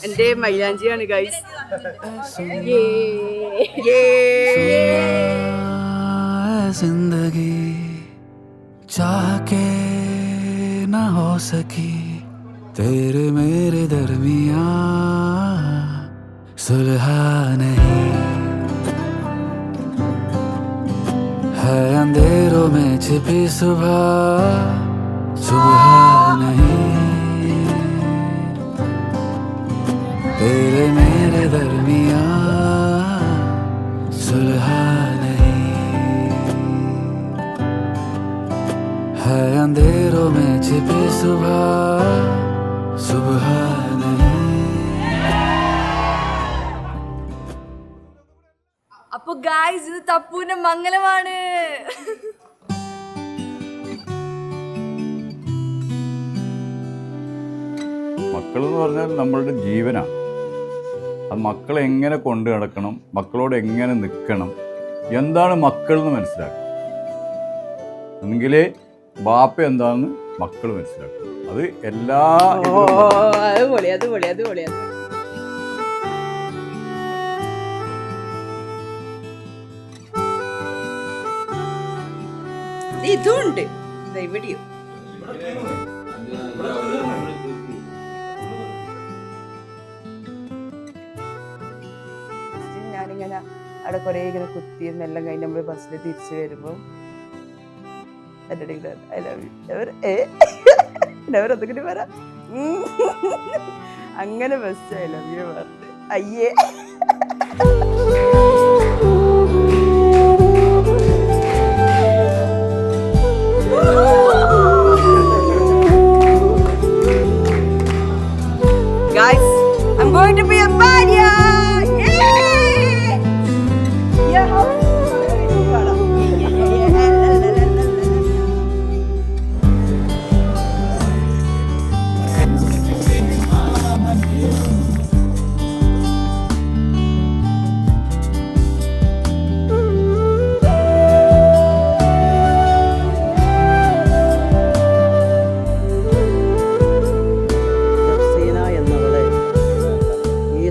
എന്റെ മൈലാഞ്ചിയാണ് ഗൈസ്. जिंदगी चाह के ना हो सकी तेरे मेरे दरमियां सुलह नहीं है अंधेरों में छिपी सुबह सुबह नहीं तेरे मेरे दरमियां सुलह है अंधेरों में छिपी सुबह सुबह അപ്പൊ ഗായ്സ് ഇത് തപ്പുവിന്റെ മംഗലമാണ്. മക്കൾ എന്ന് പറഞ്ഞാൽ നമ്മളുടെ ജീവനാണ്. അത് മക്കളെ എങ്ങനെ കൊണ്ടു നടക്കണം, മക്കളോട് എങ്ങനെ നിൽക്കണം, എന്താണ് മക്കൾ എന്ന് മനസ്സിലാക്കണം. എങ്കിലേ ബാപ്പ എന്താണെന്ന് മക്കൾ മനസ്സിലാക്കും. അത് എല്ലാ ഇതുണ്ട് ഇവിടെയോ. ഞാനിങ്ങനെ അവിടെ കുറെ ഇങ്ങനെ കുത്തിയെന്നെല്ലാം കഴിഞ്ഞ് നമ്മള് ബസ്സിൽ തിരിച്ചു വരുമ്പോ അങ്ങനെ ബെസ്റ്റ് ഐ ലവ് യു പറഞ്ഞു. അയ്യേ Guys, I'm going to be a Banya!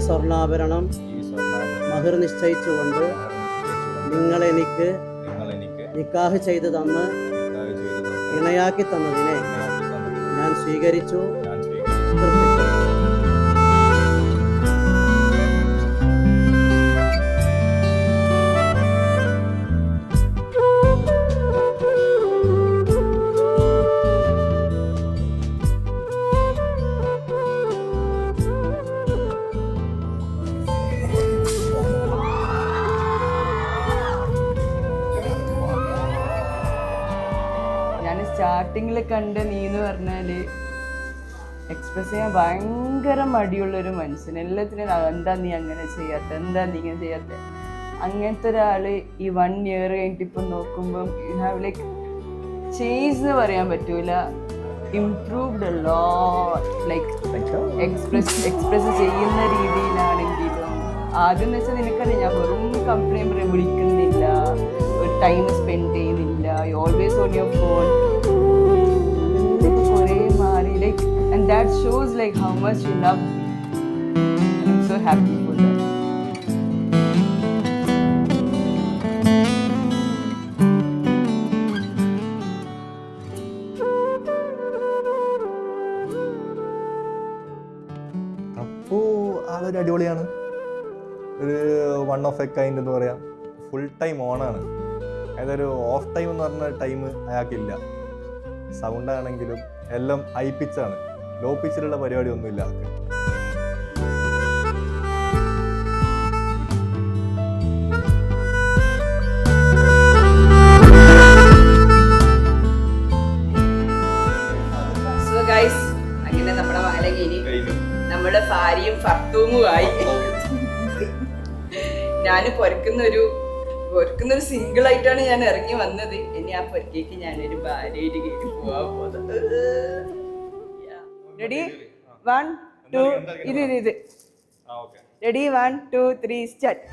സ്വർണ്ണാഭരണം മഹർ നിശ്ചയിച്ചുകൊണ്ട് നിങ്ങളെനിക്ക് നിക്കാഹ് ചെയ്തു തന്ന് ഇണയാക്കി തന്നതിനെ ഞാൻ സ്വീകരിച്ചു. സ്റ്റാർട്ടിങ്ങിൽ കണ്ട നീ എന്ന് പറഞ്ഞാല് എക്സ്പ്രസ് ചെയ്യാൻ ഭയങ്കര മടിയുള്ളൊരു മനുഷ്യൻ. എല്ലാത്തിനും എന്താ നീ അങ്ങനെ ചെയ്യാത്ത, എന്താ നീ ഇങ്ങനെ ചെയ്യാത്ത, അങ്ങനത്തെ ഒരാള് ഈ 1 year കഴിഞ്ഞിട്ട് ഇപ്പം നോക്കുമ്പം യു ഹാവ് ലൈക്ക് ചേഞ്ച് എന്ന് പറയാൻ പറ്റൂല, improved a lot. Like express ചെയ്യുന്ന രീതിയിലാണെങ്കിലും ആദ്യം എന്ന് വെച്ചാൽ നിനക്കറിയാം ഞാൻ വെറും കംപ്ലൈൻ പറയാൻ വിളിക്കുന്നില്ല, ഒരു ടൈം സ്പെൻഡ് ചെയ്യുന്നില്ല, you always on your phone. And that shows like how much you love me. I'm so happy for that. അപ്പോ ആളൊരു അടിപൊളിയാണ്, ഒരു വൺ ഓഫ് എ കൈൻഡ് എന്ന് പറയാം. ഫുൾ ടൈം ഓണാണ്, അതായത് ഒരു ഓഫ് ടൈം എന്ന് പറഞ്ഞ ടൈം അയാൾക്കില്ല. സൗണ്ട് ആണെങ്കിലും എല്ലാം ഹൈ പിച്ചാണ്, ലോ പിച്ചിലുള്ള പരിപാടി ഒന്നുമില്ല ആൾക്ക്. So guys, അങ്ങനെ നമ്മുടെ മംഗലം കഴിഞ്ഞ് നമ്മുടെ ഭാര്യയും ഫർത്തൂമുമായി. ഞാൻ പൊരക്കുന്നൊരു സിംഗിൾ ആയിട്ടാണ് ഞാൻ ഇറങ്ങി വന്നത്. ഇനി ആ പൊരക്കേക്ക് ഞാനൊരു ഭാര്യയായിട്ട് കയറി പോവാൻ പോകുന്നത്. റെഡി 1 2 ഇത് റെഡി 1 2 3 സ്റ്റാർട്ട്.